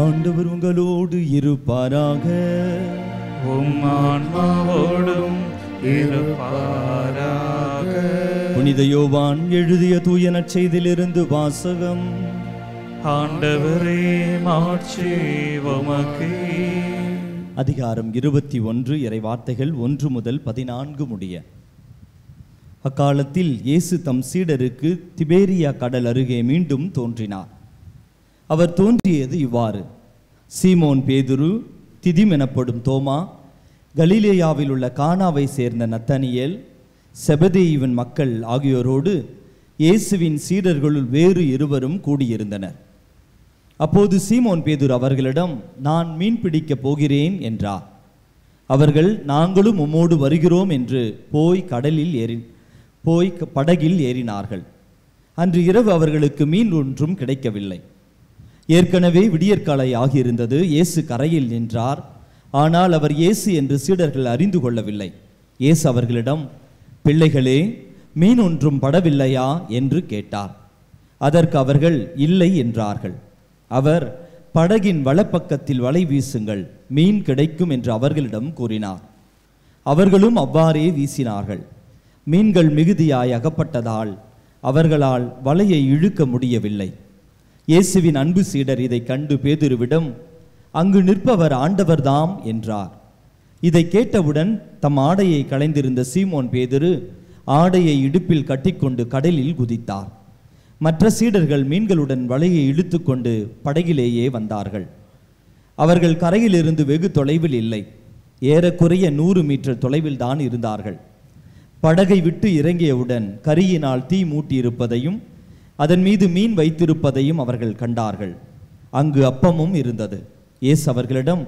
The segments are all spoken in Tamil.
ஆண்டவர் உங்களோடு இருப்பாராக. உம் ஆன்மாவோடும் இருப்பாராக. புனித யோவான் எழுதிய தூய நற்செய்தியிலிருந்து வாசகம். ஆண்டவரே மாட்சி உமக்கே. அதிகாரம் 21, இறை வார்த்தைகள் 1 முதல் 14 முடிய. அக்காலத்தில் இயேசு தம் சீடருக்கு திபேரியா கடல் அருகே மீண்டும் தோன்றினார். அவர் தோன்றியது இவ்வாறு: சீமோன் பேதுரு, திதிம் எனப்படும் தோமா, கலிலேயாவில் உள்ள கானாவை சேர்ந்த நத்தனியேல், செபதேயுவின் மக்கள் ஆகியோரோடு இயேசுவின் சீடர்களுள் வேறு இருவரும் கூடியிருந்தனர். அப்போது சீமோன் பேதுரு அவர்களிடம், நான் மீன் பிடிக்கப் போகிறேன் என்றார். அவர்கள், நாங்களும் உம்மோடு வருகிறோம் என்று படகில் ஏறினார்கள். அன்று இரவு அவர்களுக்கு மீன் ஒன்றும் கிடைக்கவில்லை. ஏற்கனவே விடியற்காலை ஆகியிருந்தது. இயேசு கரையில் நின்றார். ஆனால் அவர் இயேசு என்று சீடர்கள் அறிந்து கொள்ளவில்லை. இயேசு அவர்களிடம், பிள்ளைகளே, மீன் ஒன்றும் படவில்லையா என்று கேட்டார். அதற்கு அவர்கள் இல்லை என்றார்கள். அவர், படகின் வலப்பக்கத்தில் வலை வீசுங்கள், மீன் கிடைக்கும் என்று அவர்களிடம் கூறினார். அவர்களும் அவ்வாறே வீசினார்கள். மீன்கள் மிகுதியாய் அகப்பட்டதால் அவர்களால் வலையை இழுக்க முடியவில்லை. இயேசுவின் அன்பு சீடர் இதை கண்டு பேதுருவிடம், அங்கு நிற்பவர் ஆண்டவர்தாம் என்றார். இதை கேட்டவுடன் தம் ஆடையை களைந்திருந்த சீமோன் பேதுரு ஆடையை இடுப்பில் கட்டிக்கொண்டு கடலில் குதித்தார். மற்ற சீடர்கள் மீன்களுடன் வலையை இழுத்து கொண்டு படகிலேயே வந்தார்கள். அவர்கள் கரையிலிருந்து வெகு தொலைவில் இல்லை, ஏறக்குறைய 100 மீட்டர் தொலைவில் தான் இருந்தார்கள். படகை விட்டு இறங்கியவுடன் கரியினால் தீ மூட்டியிருப்பதையும் அதன் மீது மீன் வைத்திருப்பதையும் அவர்கள் கண்டார்கள். அங்கு அப்பமும் இருந்தது. இயேசு அவர்களிடம்,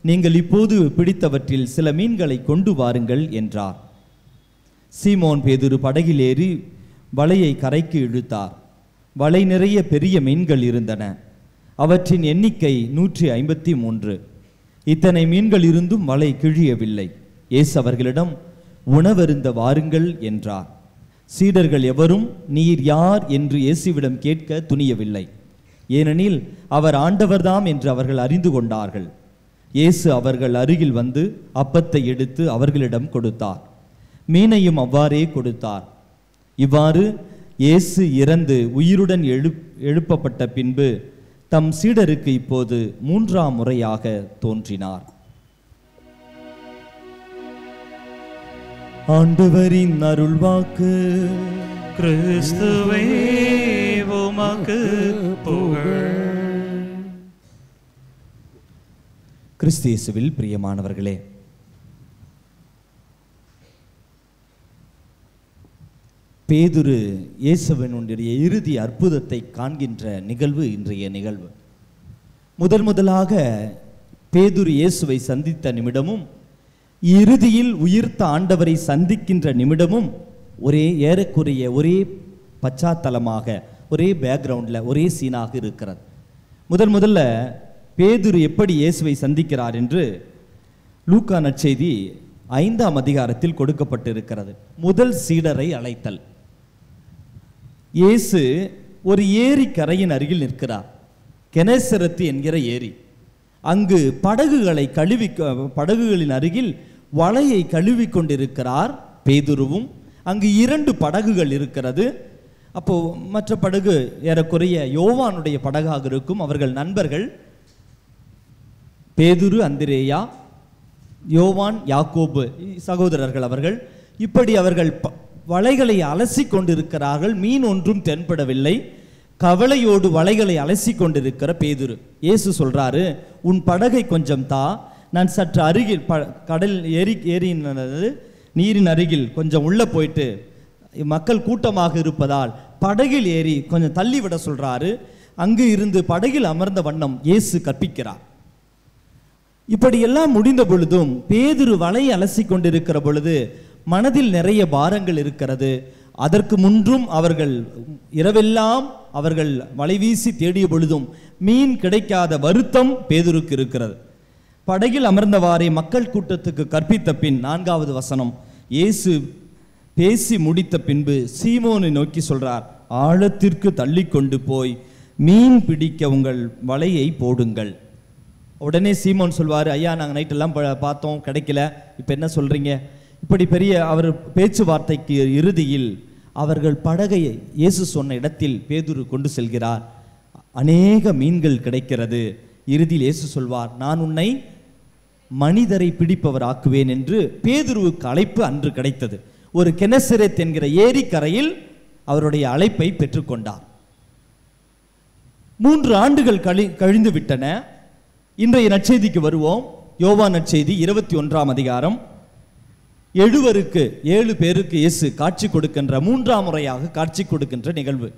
நீங்கள் இப்போது பிடித்தவற்றில் சில மீன்களை கொண்டு வாருங்கள் என்றார். சீமோன் பேதுரு படகில் ஏறி வலையை கரைக்கு இழுத்தார். வலை நிறைய பெரிய மீன்கள் இருந்தன. அவற்றின் எண்ணிக்கை 153. இத்தனை மீன்கள் இருந்தும் வலை கிழியவில்லை. இயேசு அவர்களிடம், உணவருந்த வாருங்கள் என்றார். சீடர்கள் எவரும் நீர் யார் என்று இயேசுவிடம் கேட்க துணியவில்லை. ஏனெனில் அவர் ஆண்டவர்தாம் என்று அவர்கள் அறிந்து கொண்டார்கள். இயேசு அவர்கள் அருகில் வந்து அப்பத்தை எடுத்து அவர்களிடம் கொடுத்தார். மீனையும் அவ்வாறே கொடுத்தார். இவ்வாறு இயேசு இறந்து உயிருடன் எழுப்பப்பட்ட பின்பு தம் சீடருக்கு இப்போது 3ஆம் முறையாக தோன்றினார். ஆண்டவரின் அருள்வாக்கு. கிறிஸ்துவே உமக்கு புகழ். கிறிஸ்து இயேசுவில் பிரியமானவர்களே, பேதுரு இயேசுவினுடைய இறுதி அற்புதத்தை காண்கின்ற நிகழ்வு இன்றைய நிகழ்வு. முதலாக பேதுரு இயேசுவை சந்தித்த நிமிடமும் இறுதியில் உயிர்த்த ஆண்டவரை சந்திக்கின்ற நிமிடமும் ஏறக்குறைய ஒரே பச்சாத்தலமாக, ஒரே பேக்ரவுண்டில், ஒரே சீனாக இருக்கிறது. முதல்ல பேதுரு எப்படி இயேசுவை சந்திக்கிறார் என்று லூக்கா நற்செய்தி 5ஆம் அதிகாரத்தில் கொடுக்கப்பட்டிருக்கிறது. முதல் சீடரை அழைத்தல். இயேசு ஒரு ஏரி கரையின் அருகில் நிற்கிறார், கெனேசரத்து என்கிற ஏரி. அங்கு படகுகளின் அருகில் வலையை கழுவி கொண்டிருக்கிறார் பேதுருவும். அங்கு 2 படகுகள் இருக்கிறது. அப்போ மற்ற படகு ஏறக்குறைய யோவானுடைய படகாக இருக்கும். அவர்கள் நண்பர்கள் பேதுரு, அந்திரேயா, யோவான், யாக்கோபு சகோதரர்கள். அவர்கள் இப்படி அவர்கள் வலைகளை அலசி கொண்டிருக்கிறார்கள். மீன் ஒன்றும் தென்படவில்லை. கவலையோடு வலைகளை அலசி கொண்டிருக்கிற பேதுரு, இயேசு சொல்றாரு, உன் படகை கொஞ்சம் தா, நான் சற்று அருகில் கடல் நீரின் அருகில் கொஞ்சம் உள்ள போயிட்டு, மக்கள் கூட்டமாக இருப்பதால் படகில் ஏறி கொஞ்சம் தள்ளிவிட சொல்றாரு. அங்கு இருந்து படகில் அமர்ந்த வண்ணம் இயேசு கற்பிக்கிறார். இப்படியெல்லாம் முடிந்த பொழுதும் பேதுரு வலை அலசி கொண்டிருக்கிற பொழுது மனதில் நிறைய பாரங்கள் இருக்கிறது. அதற்கு முன்றும் அவர்கள் இரவெல்லாம் அவர்கள் வலை வீசி தேடிய பொழுதும் மீன் கிடைக்காத வருத்தம் பேதுருக்கு இருக்கிறது. படகில் அமர்ந்தவாறே மக்கள் கூட்டத்துக்கு கற்பித்த பின் 4வது வசனம், இயேசு பேசி முடித்த பின்பு சீமோனை நோக்கி சொல்றார், ஆழத்திற்கு தள்ளி கொண்டு போய் மீன் பிடிக்க உங்கள் வலையை போடுங்கள் உடனே சீமோன் சொல்வார், ஐயா நாங்கள் நைட்டெல்லாம் பார்த்தோம், கிடைக்கல, இப்போ என்ன சொல்கிறீங்க? இப்படி பெரிய அவர் பேச்சுவார்த்தைக்கு இறுதியில் அவர்கள் படகை இயேசு சொன்ன இடத்தில் பேதுரு கொண்டு செல்கிறார். அநேக மீன்கள் கிடைக்கிறது. இறுதியில் இயேசு சொல்வார், நான் உன்னை மனிதரை பிடிப்பவர் ஆக்குவேன் என்று பேதுருவுக்கு அழைப்பு அன்று கிடைத்தது. ஒரு கெனசரேத் என்கிற ஏரிக்கரையில் அவருடைய அழைப்பை பெற்றுக்கொண்டார். 3 ஆண்டுகள் கழிந்து விட்டன. இன்றைய நற்செய்திக்கு வருவோம். யோவான் நற்செய்தி 21ஆம் அதிகாரம். 7 பேருக்கு இயேசு காட்சி கொடுக்கின்ற 3ஆம் முறையாக காட்சி கொடுக்கின்ற நிகழ்வு.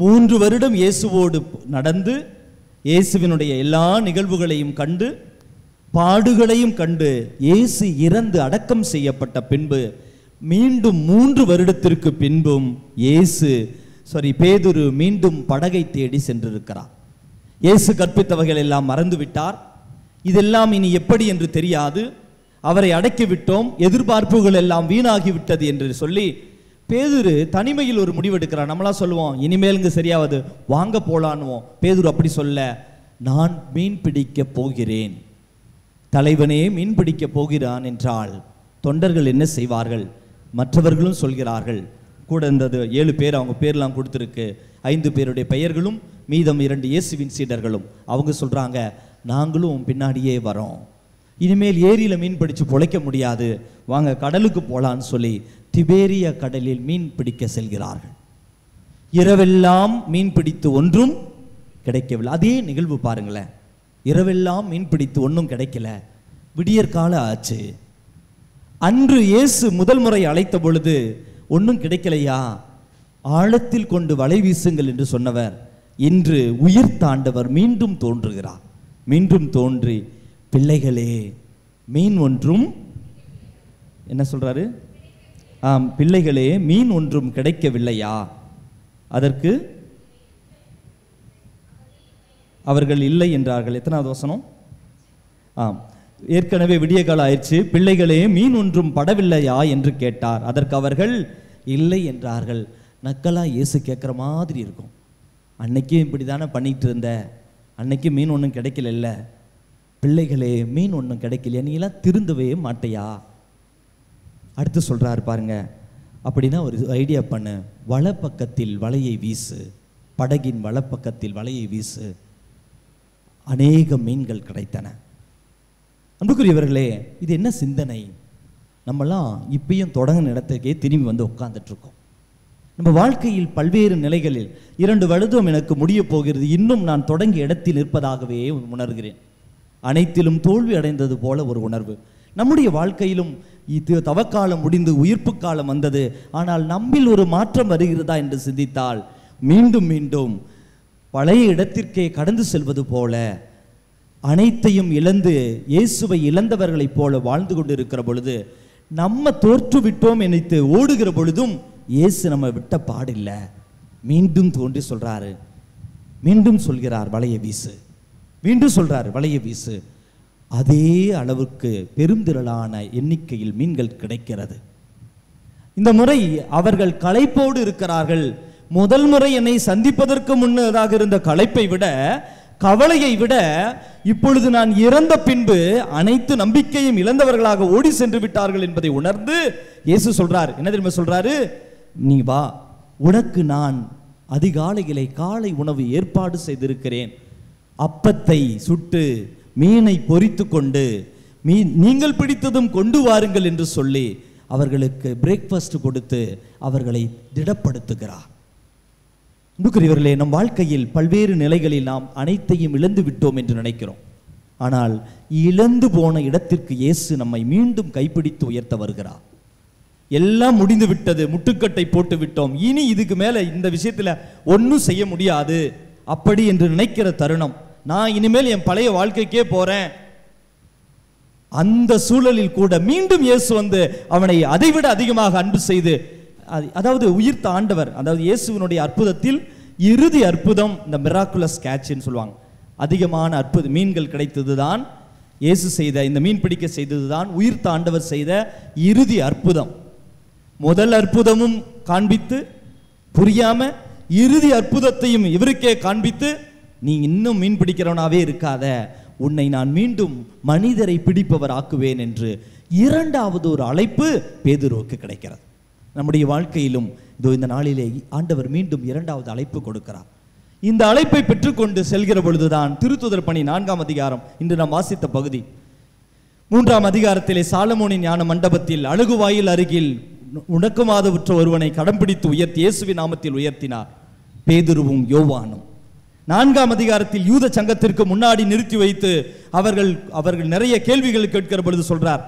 3 வருடம் இயேசுவோடு நடந்து இயேசுவினுடைய எல்லா நிகழ்வுகளையும் கண்டு பாடுகளையும் கண்டு இயேசு இறந்து அடக்கம் செய்யப்பட்ட பின்பு மீண்டும் 3 வருடத்திற்கு பின்பும் பேதுரு மீண்டும் படகை தேடி சென்றிருக்கிறார். இயேசு கற்பித்தவர்கள் எல்லாம் மறந்து விட்டார். இதெல்லாம் இனி எப்படி என்று தெரியாது. அவரை அடக்கிவிட்டோம், எதிர்பார்ப்புகள் எல்லாம் வீணாகிவிட்டது என்று சொல்லி பேதுரு தனிமையில் ஒரு முடிவெடுக்கிறார். நம்மளா சொல்லுவோம், இனிமேலுங்க சரியாவது, வாங்க போலான்னுவோம். பேதுரு அப்படி சொல்ல, நான் மீன் பிடிக்க போகிறேன். தலைவனே மீன் பிடிக்க போகிறான் என்றால் தொண்டர்கள் என்ன செய்வார்கள்? மற்றவர்களும் சொல்கிறார்கள். கூட இருந்தது 7 பேர், அவங்க பேர்லாம் கொடுத்துருக்கு. 5 பேருடைய பெயர்களும் மீதம் 2 இயேசுவின் சீடர்களும். அவங்க சொல்றாங்க, நாங்களும் பின்னாடியே வரோம், இனிமேல் ஏரியில மீன் பிடிச்சு பொழைக்க முடியாது, வாங்க கடலுக்கு போலான்னு சொல்லி திபேரிய கடலில் மீன் பிடிக்க செல்கிறார்கள். இரவெல்லாம் மீன் பிடித்து ஒன்றும் கிடைக்கவில்லை. அதே நிகழ்வு பாருங்களேன். இரவெல்லாம் மீன் பிடித்து ஒன்றும் கிடைக்கல. விடியற்கால ஆச்சு. அன்று இயேசு முதல் முறை அழைத்த பொழுது ஒன்றும் கிடைக்கலையா, ஆழத்தில் கொண்டு வலை வீசுங்கள் என்று சொன்னவர் இன்று உயிர் தாண்டவர் மீண்டும் தோன்றுகிறார். மீண்டும் தோன்றி, பிள்ளைகளே மீன் ஒன்றும் என்ன சொல்றாரு? பிள்ளைகளே மீன் ஒன்றும் கிடைக்கவில்லையா? அதற்கு அவர்கள் இல்லை என்றார்கள். எத்தனாவது வசனம்? ஏற்கனவே விடிய காலம் ஆயிடுச்சு. பிள்ளைகளே மீன் ஒன்றும் படவில்லையா என்று கேட்டார். அதற்கு அவர்கள் இல்லை என்றார்கள். நக்கலா இயேசு கேட்குற மாதிரி இருக்கும். அன்னைக்கும் இப்படி தானே பண்ணிட்டு இருந்த, அன்னைக்கு மீன் ஒன்றும் கிடைக்கல. பிள்ளைகளே மீன் ஒன்றும் கிடைக்கலையா, நீ எல்லாம் திருந்தவே மாட்டையா? அடுத்து சொல்றாரு பாருங்க, அப்படின்னா ஒரு ஐடியா பண்ணு, வலப்பக்கத்தில் வலையை வீசு, படகின் வலப்பக்கத்தில் வலையை வீசு. அநேக மீன்கள் கிடைத்தன. அன்புக்குரியவர்களே, இது என்ன சிந்தனை? நம்மலாம் இப்பயும் தொடங்கின இடத்துக்கே திரும்பி வந்து உட்கார்ந்துட்டு இருக்கோம். நம்ம வாழ்க்கையில் பல்வேறு நிலைகளில் 2 வருடம் எனக்கு முடிய போகிறது, இன்னும் நான் தொடங்கிய இடத்தில் இருப்பதாகவே உணர்கிறேன். அனைத்திலும் தோல்வி அடைந்தது போல ஒரு உணர்வு. நம்முடைய வாழ்க்கையிலும் இது தவக்காலம் முடிந்து உயிர்ப்பு காலம் வந்தது, ஆனால் நம்மில் ஒரு மாற்றம் வருகிறதா என்று சிந்தித்தால் மீண்டும் மீண்டும் பழைய இடத்திற்கே கடந்து செல்வது போல, அனைத்தையும் இழந்து இயேசுவை இழந்தவர்களைப் போல வாழ்ந்து கொண்டு இருக்கிற பொழுது, நம்ம தோற்று விட்டோம் நினைத்து ஓடுகிற பொழுதும் இயேசு நம்ம விட்ட பாடில்லை. மீண்டும் தோன்றி சொல்றாரு, மீண்டும் சொல்கிறார் வலையை வீசு, மீண்டும் சொல்றாரு வலையை வீசு. அதே அளவுக்கு பெருந்திரளான எண்ணிக்கையில் மீன்கள் கிடைக்கிறது. இந்த முறை அவர்கள் களைப்போடு இருக்கிறார்கள். முதல் முறை என்னை சந்திப்பதற்கு முன்னதாக இருந்த களைப்பை விட, கவலையை விட, இப்பொழுது நான் இறந்த பின்பு அனைத்து நம்பிக்கையும் இழந்தவர்களாக ஓடி சென்று விட்டார்கள் என்பதை உணர்ந்து இயேசு சொல்றார். என்ன தெரியுமா சொல்றாரு? நீ வா, உனக்கு நான் அதிகாலையிலே காலை உணவு ஏற்பாடு செய்திருக்கிறேன். அப்பத்தை சுட்டு மீனை பொரித்து கொண்டு நீங்கள் பிடித்ததும் கொண்டு வாருங்கள் என்று சொல்லி அவர்களுக்கு பிரேக்ஃபாஸ்ட் கொடுத்து அவர்களை திடப்படுத்துகிறார். அன்புக்குரியவர்களே, நம் வாழ்க்கையில் பல்வேறு நிலைகளில் நாம் அனைத்தையும் இழந்து விட்டோம் என்று நினைக்கிறோம். ஆனால் இழந்து போன இடத்திற்கு இயேசு நம்மை மீண்டும் கைப்பிடித்து உயர்த்த வருகிறார். எல்லாம் முடிந்து விட்டது, முட்டுக்கட்டை போட்டு விட்டோம், இனி இதுக்கு மேல இந்த விஷயத்துல ஒன்றும் செய்ய முடியாது அப்படி என்று நினைக்கிற தருணம், நான் இனிமேல் என் பழைய வாழ்க்கைக்கே போறேன், அந்த சூழலில் கூட மீண்டும் இயேசு வந்து அவனை அதைவிட அதிகமாக அன்பு செய்து, அதாவது உயிர்த்த ஆண்டவர், அதாவது இயேசுவினுடைய அற்புதத்தில் இறுதி அற்புதம் இந்த மிராக்குலஸ் கேட்ச்னு சொல்லுவாங்க. அதிகமான அற்புதம் மீன்கள் கிடைத்ததுதான் இயேசு செய்த, இந்த மீன் பிடிக்க செய்ததுதான் உயிர்த்த ஆண்டவர் செய்த இறுதி அற்புதம். முதல் அற்புதமும் காண்பித்து புரியாம இறுதி அற்புதத்தையும் இவருக்கே காண்பித்து, நீ இன்னும் மீன் பிடிக்கிறவனாவே இருக்காத, உன்னை நான் மீண்டும் மனிதரை பிடிப்பவர் ஆக்குவேன் என்று இரண்டாவது ஒரு அழைப்பு பேதுருவுக்கு கிடைக்கிறது. நம்முடைய வாழ்க்கையிலும் இதோ இந்த நாளிலே ஆண்டவர் மீண்டும் இரண்டாவது அழைப்பு கொடுக்கிறார். இந்த அழைப்பை பெற்றுக்கொண்டு செல்கிற பொழுதுதான் திருத்துதர் பணி 4ஆம் அதிகாரம் இன்று நாம் வாசித்த பகுதி. 3ஆம் அதிகாரத்திலே சாலமோனின் ஞான மண்டபத்தில் அழுகுவாயில் அருகில் உணக்குமாதவுற்ற ஒருவனை கடம் பிடித்து உயர்த்தி இயேசுவின் நாமத்தில் உயர்த்தினார் பேதுருவும் யோவானும். 4ஆம் அதிகாரத்தில் யூத சங்கத்திற்கு முன்னாடி நிறுத்தி வைத்து அவர்கள் நிறைய கேள்விகள் கேட்கிற பொழுது சொல்றார்,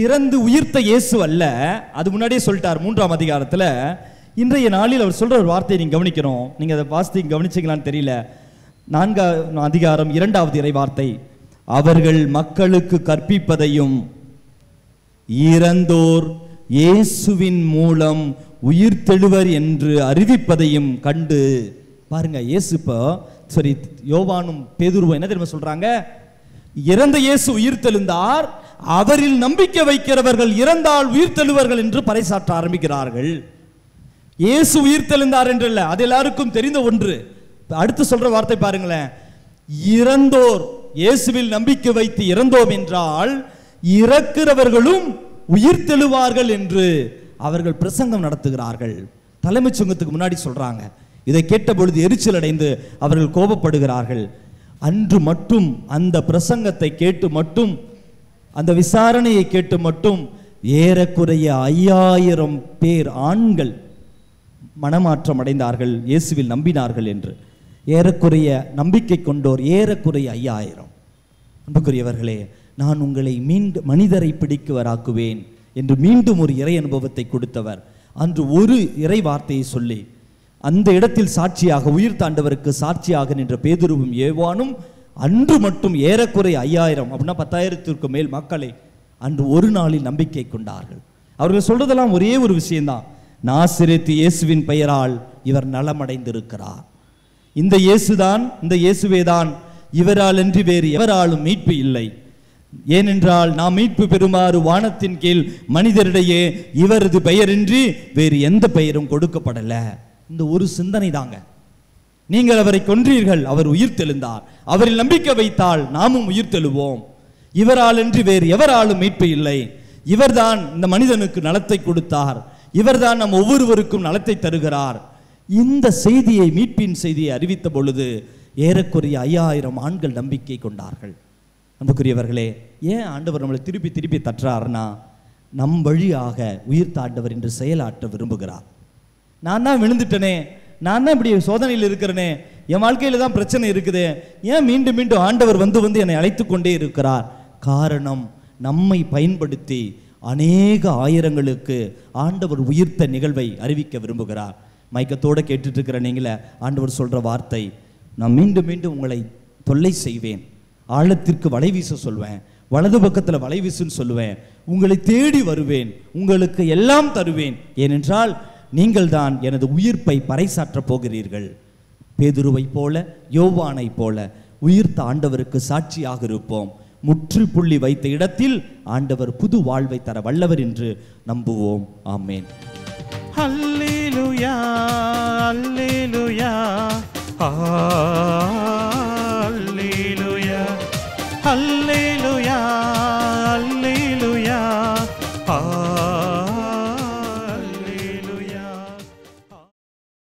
இறந்து உயிர்த்த இயேசு அல்ல. அது முன்னாடியே சொல்லிட்டார் 3ஆம் அதிகாரத்துல. இன்றைய நாளில் அவர் சொல்ற ஒரு வார்த்தையை நீங்க கவனிக்கணும். நீங்க அதை வாசித்து கவனிச்சீங்களான்னு தெரியல. 4ஆம் அதிகாரம் 2வது இறை வார்த்தை, அவர்கள் மக்களுக்கு கற்பிப்பதையும் இறந்தோர் இயேசுவின் மூலம் உயிர்த்தெழுவர் என்று அறிவிப்பதையும் கண்டு. பாருங்க, இயேசு யோவானும் பேதுருவும் என்ன தெரியுமா சொல்றாங்க? இறந்த இயேசு உயிர்த்தெழுந்தார், அவரில் நம்பிக்கை வைக்கிறவர்கள் இறந்தால் உயிர்த்தெழுவார்கள் என்று பறைசாற்ற ஆரம்பிக்கிறார்கள். இயேசு உயிர்த்தெழுந்தார் என்று இல்ல, அது எல்லாருக்கும் தெரிந்த ஒன்று. அடுத்து சொல்ற வார்த்தை பாருங்களேன், இறந்தோர் இயேசுவில் நம்பிக்கை வைத்து இறந்தோம் என்றால் இறக்கிறவர்களும் உயிர்த்தெழுவார்கள் என்று அவர்கள் பிரசங்கம் நடத்துகிறார்கள். தலைமைச் சங்கத்துக்கு முன்னாடி சொல்றாங்க. இதை கேட்ட பொழுது எரிச்சல் அடைந்து அவர்கள் கோபப்படுகிறார்கள். அன்று மட்டும் அந்த பிரசங்கத்தை கேட்டு மட்டும், அந்த விசாரணையை கேட்டு மட்டும் ஏறக்குறைய 5000 பேர் ஆண்கள் மனமாற்றம் அடைந்தார்கள், இயேசுவில் நம்பினார்கள் என்று. ஏறக்குறைய நம்பிக்கை கொண்டோர் ஏறக்குறைய 5000. அன்புக்குரியவர்களே, நான் உங்களை மீண்டும் மனிதரை பிடிக்குவராக்குவேன் என்று மீண்டும் ஒரு இறை அனுபவத்தை கொடுத்தவர். அன்று ஒரு இறை வார்த்தையை சொல்லி அந்த இடத்தில் சாட்சியாக உயிர் தாண்டவருக்கு சாட்சியாக நின்ற பேதுருவும் யோவானும் அன்று மட்டும் ஏறக்குறைய 5000 அப்படின்னா 10,000க்கு மேல் மக்களை அன்று ஒரு நாளில் நம்பிக்கை கொண்டார்கள். அவர்கள் சொல்றதெல்லாம் ஒரே ஒரு விஷயம்தான், நாசரேத்து இயேசுவின் பெயரால் இவர் நலமடைந்திருக்கிறார். இந்த இயேசுதான், இந்த இயேசுவேதான், இவரால் என்று வேறு எவராலும் மீட்பு இல்லை. ஏனென்றால் நாம் மீட்பு பெறுமாறு வானத்தின் கீழ் மனிதரிடையே இவரது பெயரின்றி வேறு எந்த பெயரும் கொடுக்கப்படல. இந்த ஒரு சிந்தனை தாங்க. நீங்கள் அவரை கொன்றீர்கள், அவர் உயிர்த்தெழுந்தார், அவரில் நம்பிக்கை வைத்தால் நாமும் உயிர்த்தெழுவோம். இவரால் என்று வேறு எவராலும் மீட்பு இல்லை. இவர்தான் இந்த மனிதனுக்கு நலத்தை கொடுத்தார், இவர்தான் நம் ஒவ்வொருவருக்கும் நலத்தை தருகிறார். இந்த செய்தியை, மீட்பின் செய்தியை அறிவித்த பொழுது ஏறக்குறைய 5000 ஆண்கள் நம்பிக்கை கொண்டார்கள். அன்புக்குரியவர்களே, ஏன் ஆண்டவர் நம்மளை திருப்பி திருப்பி தட்டுறாருன்னா, நம் வழியாக உயிர்த்த ஆண்டவர் என்று செயலாற்ற விரும்புகிறார். நான் தான் விழுந்துட்டனே, நான் தான் இப்படி சோதனையில் இருக்கிறேனே, என் வாழ்க்கையில தான் பிரச்சனை இருக்குது, ஏன் மீண்டும் மீண்டும் ஆண்டவர் வந்து வந்து என்னை அழைத்து கொண்டே இருக்கிறார்? காரணம், நம்மை பயன்படுத்தி அநேக ஆயிரங்களுக்கு ஆண்டவர் உயிர்த்த நிகழ்வை அறிவிக்க விரும்புகிறார். மயக்கத்தோடு கேட்டுட்டு இருக்கிற நீங்கள ஆண்டவர் சொல்ற வார்த்தை, நான் மீண்டும் மீண்டும் உங்களை தொல்லை செய்வேன், ஆழத்திற்கு வலை வீச சொல்வேன், வலது பக்கத்தில் வலை வீசுன்னு சொல்லுவேன், உங்களை தேடி வருவேன், உங்களுக்கு எல்லாம் தருவேன், ஏனென்றால் நீங்கள் தான் எனது உயிர்ப்பை பறைசாற்றப் போகிறீர்கள். பேதுருவை போல, யோவானை போல உயிர்த்த ஆண்டவருக்கு சாட்சியாக இருப்போம். முற்றுப்புள்ளி வைத்த இடத்தில் ஆண்டவர் புது வாழ்வை தர வல்லவர் என்று நம்புவோம். ஆமென். அல்லேலூயா, அல்லேலூயா,